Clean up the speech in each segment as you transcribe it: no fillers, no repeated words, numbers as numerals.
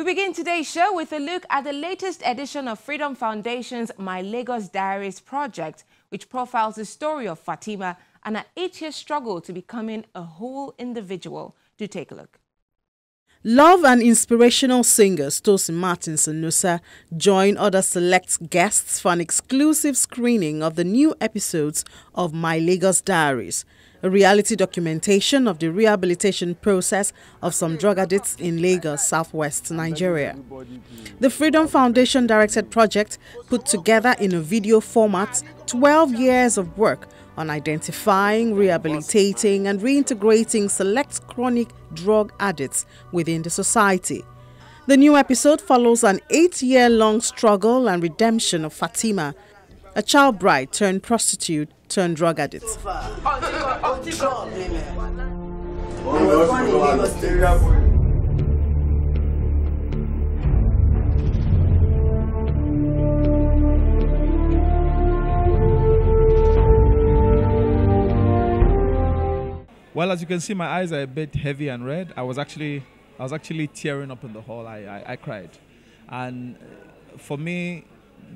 We begin today's show with a look at the latest edition of Freedom Foundation's My Lagos Diaries project, which profiles the story of Fatima and her 8-year struggle to becoming a whole individual. Do take a look. Love and inspirational singers Tosin Martins and Nusa join other select guests for an exclusive screening of the new episodes of My Lagos Diaries, a reality documentation of the rehabilitation process of some drug addicts in Lagos, southwest Nigeria. The Freedom Foundation directed project put together in a video format 12 years of work on identifying, rehabilitating and reintegrating select chronic drug addicts within the society. The new episode follows an 8-year-long struggle and redemption of Fatima, a child bride turned prostitute turned drug addict. Well, as you can see, my eyes are a bit heavy and red. I was actually tearing up in the hall. I cried, and for me,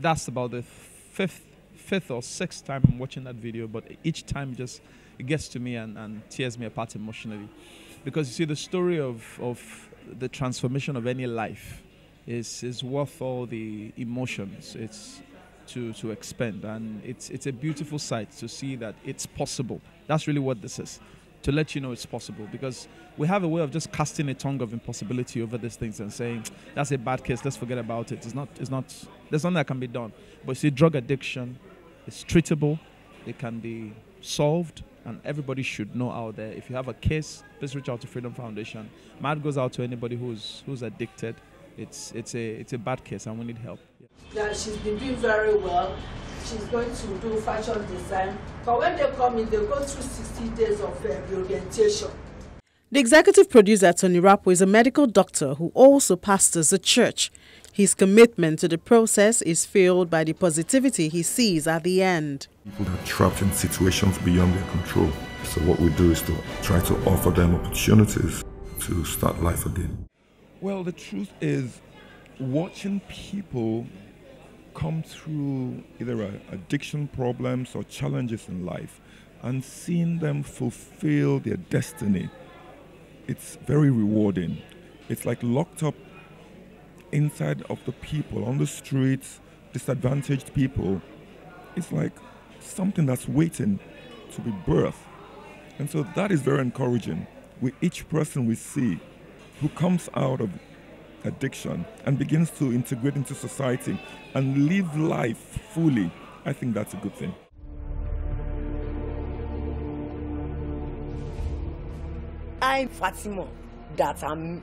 that's about the fifth or sixth time I'm watching that video. But each time, it gets to me and tears me apart emotionally, because you see, the story of the transformation of any life is worth all the emotions it's to expend, and it's a beautiful sight to see that it's possible. That's really what this is. To let you know it's possible, because we have a way of just casting a tongue of impossibility over these things and saying that's a bad case, let's forget about it. It's not. There's nothing that can be done. But see, drug addiction is treatable, it can be solved, and everybody should know out there. If you have a case, please reach out to Freedom Foundation. My heart goes out to anybody who's addicted. It's a bad case and we need help. Yeah, she's been doing very well. She's going to do fashion design. But when they come in, they go through 60 days of reorientation. The executive producer, Tony Rapo, is a medical doctor who also pastors a church. His commitment to the process is fueled by the positivity he sees at the end. People are trapped in situations beyond their control. So what we do is to try to offer them opportunities to start life again. Well, the truth is, watching people come through either addiction problems or challenges in life and seeing them fulfill their destiny, it's very rewarding. It's like locked up inside of the people on the streets, disadvantaged people. It's like something that's waiting to be birthed. And so that is very encouraging. With each person we see who comes out of addiction and begins to integrate into society and live life fully, I think that's a good thing. I'm Fatima,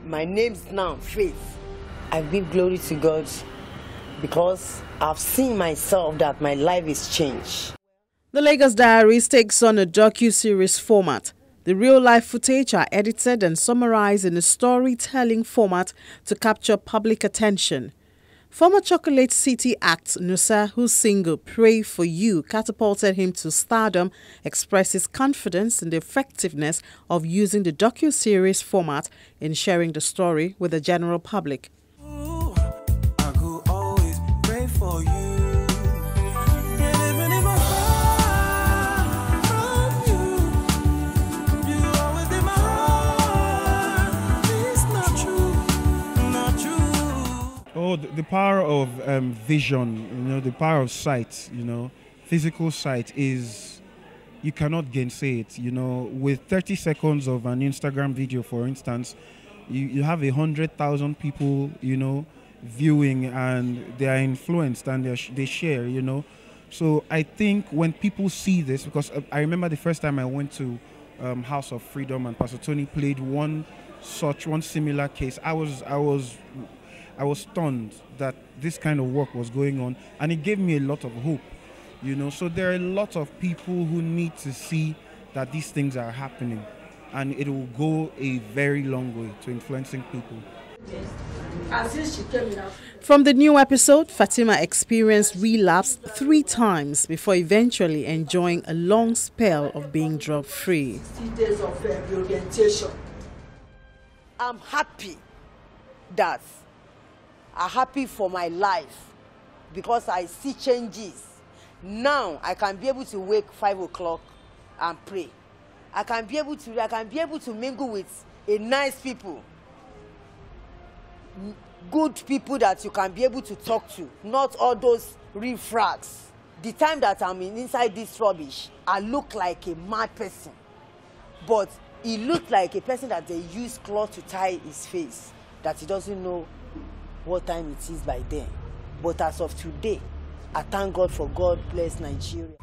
my name's now Faith. I give glory to God because I've seen myself that my life is changed. The Lagos Diaries takes on a docu-series format. The real-life footage are edited and summarized in a storytelling format to capture public attention. Former Chocolate City act Nusa, whose single Pray For You catapulted him to stardom, expresses confidence in the effectiveness of using the docu-series format in sharing the story with the general public. Ooh, I could always pray for you. Oh, the power of vision, the power of sight, physical sight is, you cannot gainsay it, with 30 seconds of an Instagram video, for instance, you have 100,000 people, viewing, and they are influenced and they share, So I think when people see this, because I remember the first time I went to House of Freedom and Pastor Tony played one similar case, I was stunned that this kind of work was going on, and it gave me a lot of hope, So there are a lot of people who need to see that these things are happening, and it will go a very long way to influencing people. From the new episode, Fatima experienced relapse 3 times before eventually enjoying a long spell of being drug-free. 60 days of reorientation. I'm happy that are happy for my life because I see changes. Now I can be able to wake 5 o'clock and pray. I can be able to mingle with a nice people, good people that you can be able to talk to, not all those riffraffs. The time that I'm inside this rubbish, I look like a mad person, but he looked like a person that they use cloth to tie his face, that he doesn't know what time it is by then. But as of today, I thank God for God bless Nigeria.